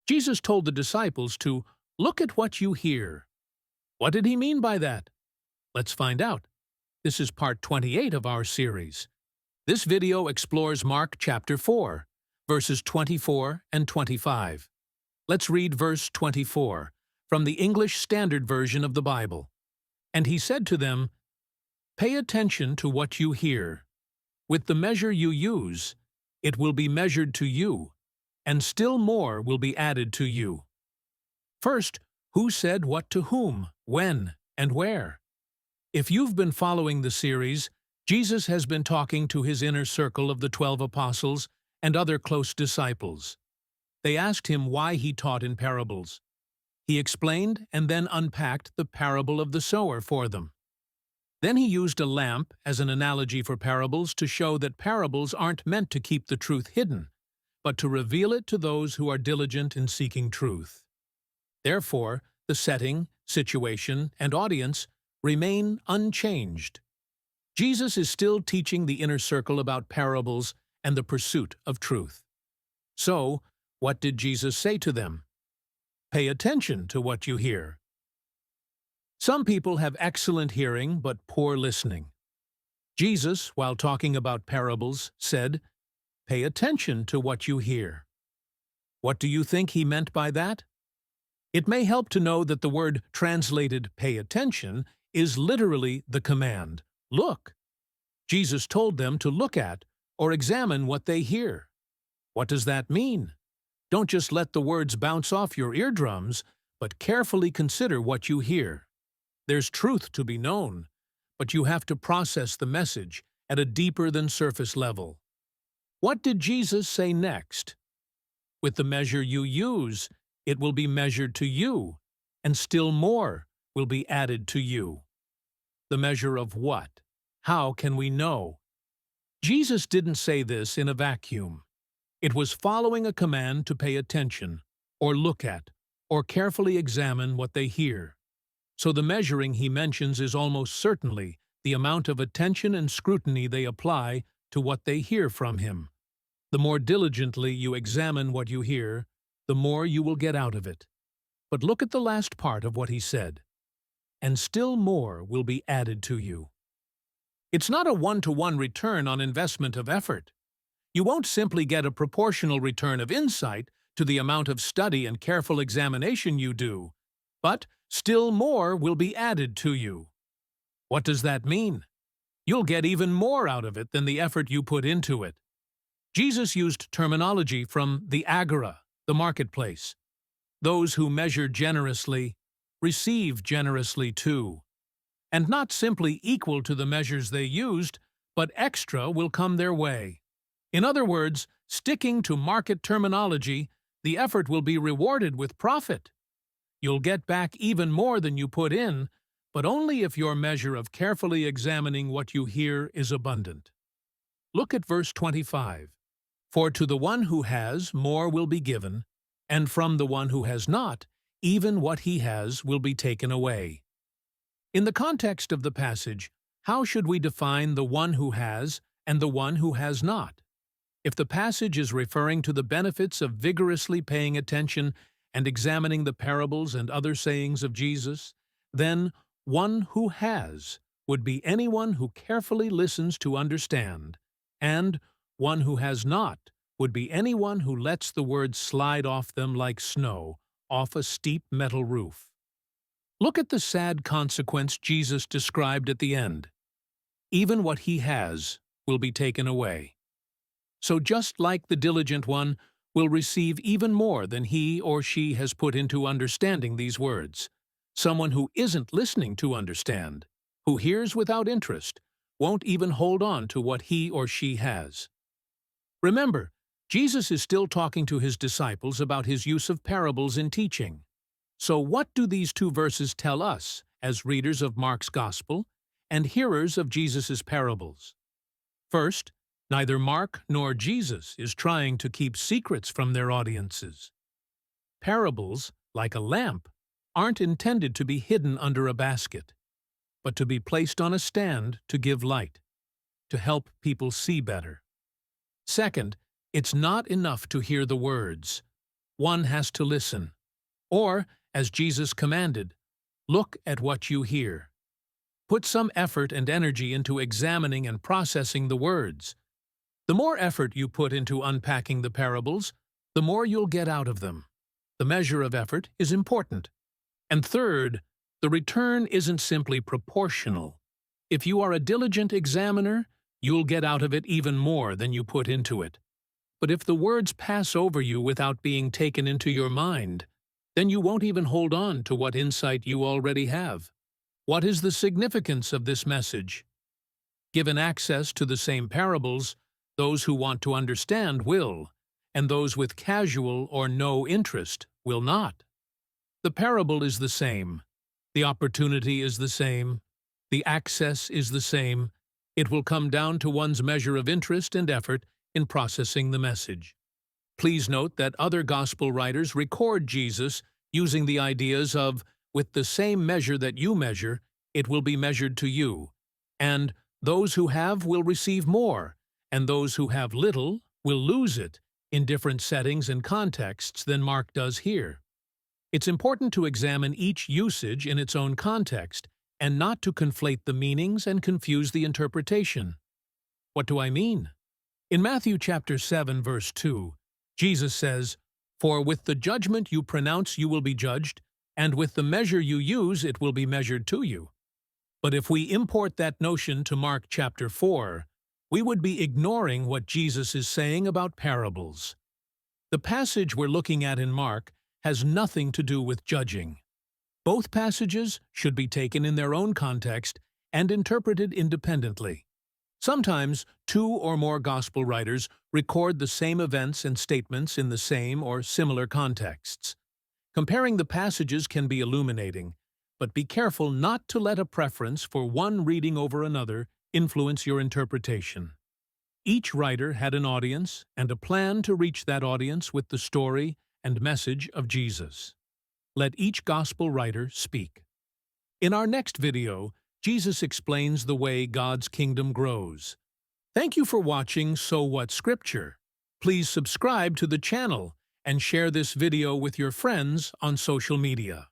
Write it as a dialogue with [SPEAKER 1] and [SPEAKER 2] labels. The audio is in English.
[SPEAKER 1] Jesus told the disciples to look at what you hear. What did he mean by that? Let's find out. This is part 28 of our series. This video explores Mark chapter 4, verses 24 and 25. Let's read verse 24 from the English Standard Version of the Bible. And he said to them, "Pay attention to what you hear. With the measure you use, it will be measured to you, and still more will be added to you." First, who said what to whom, when, and where? If you've been following the series, Jesus has been talking to his inner circle of the 12 apostles and other close disciples. They asked him why he taught in parables. He explained and then unpacked the parable of the sower for them. Then he used a lamp as an analogy for parables to show that parables aren't meant to keep the truth hidden, but to reveal it to those who are diligent in seeking truth. Therefore, the setting, situation, and audience remain unchanged. Jesus is still teaching the inner circle about parables and the pursuit of truth. So, what did Jesus say to them? Pay attention to what you hear. Some people have excellent hearing but poor listening. Jesus, while talking about parables, said, "Pay attention to what you hear." What do you think he meant by that? It may help to know that the word translated "pay attention" is literally the command, "Look." Jesus told them to look at or examine what they hear. What does that mean? Don't just let the words bounce off your eardrums, but carefully consider what you hear. There's truth to be known, but you have to process the message at a deeper than surface level. What did Jesus say next? With the measure you use, it will be measured to you, and still more will be added to you. The measure of what? How can we know? Jesus didn't say this in a vacuum. It was following a command to pay attention, or look at, or carefully examine what they hear. So the measuring he mentions is almost certainly the amount of attention and scrutiny they apply to what they hear from him. The more diligently you examine what you hear, the more you will get out of it. But look at the last part of what he said. And still more will be added to you. It's not a one-to-one return on investment of effort. You won't simply get a proportional return of insight to the amount of study and careful examination you do, but still more will be added to you. What does that mean? You'll get even more out of it than the effort you put into it. Jesus used terminology from the agora, the marketplace. Those who measure generously receive generously too. And not simply equal to the measures they used, but extra will come their way. In other words, sticking to market terminology, the effort will be rewarded with profit. You'll get back even more than you put in, but only if your measure of carefully examining what you hear is abundant. Look at verse 25. For to the one who has, more will be given, and from the one who has not, even what he has will be taken away. In the context of the passage, how should we define the one who has and the one who has not? If the passage is referring to the benefits of vigorously paying attention and examining the parables and other sayings of Jesus, then one who has would be anyone who carefully listens to understand, and one who has not would be anyone who lets the words slide off them like snow off a steep metal roof. Look at the sad consequence Jesus described at the end. Even what he has will be taken away. So just like the diligent one will receive even more than he or she has put into understanding these words, someone who isn't listening to understand, who hears without interest, won't even hold on to what he or she has. Remember, Jesus is still talking to his disciples about his use of parables in teaching. So what do these two verses tell us as readers of Mark's Gospel and hearers of Jesus' parables? First, neither Mark nor Jesus is trying to keep secrets from their audiences. Parables, like a lamp, aren't intended to be hidden under a basket, but to be placed on a stand to give light, to help people see better. Second, it's not enough to hear the words. one has to listen. Or, as Jesus commanded, look at what you hear. Put some effort and energy into examining and processing the words. The more effort you put into unpacking the parables, the more you'll get out of them. The measure of effort is important. And third, the return isn't simply proportional. If you are a diligent examiner, you'll get out of it even more than you put into it. But if the words pass over you without being taken into your mind, then you won't even hold on to what insight you already have. What is the significance of this message? Given access to the same parables, those who want to understand will, and those with casual or no interest will not. The parable is the same. The opportunity is the same. The access is the same. It will come down to one's measure of interest and effort in processing the message. Please note that other gospel writers record Jesus using the ideas of, with the same measure that you measure, it will be measured to you, and those who have will receive more, and those who have little will lose it, in different settings and contexts than Mark does here. It's important to examine each usage in its own context, and not to conflate the meanings and confuse the interpretation. What do I mean? In Matthew chapter 7, verse 2, Jesus says, "For with the judgment you pronounce you will be judged, and with the measure you use it will be measured to you." But if we import that notion to Mark chapter 4, we would be ignoring what Jesus is saying about parables. The passage we're looking at in Mark has nothing to do with judging. Both passages should be taken in their own context and interpreted independently. Sometimes two or more gospel writers record the same events and statements in the same or similar contexts. Comparing the passages can be illuminating, but be careful not to let a preference for one reading over another influence your interpretation. Each writer had an audience and a plan to reach that audience with the story and message of Jesus. Let each gospel writer speak. In our next video, Jesus explains the way God's kingdom grows. Thank you for watching So What Scripture. Please subscribe to the channel and share this video with your friends on social media.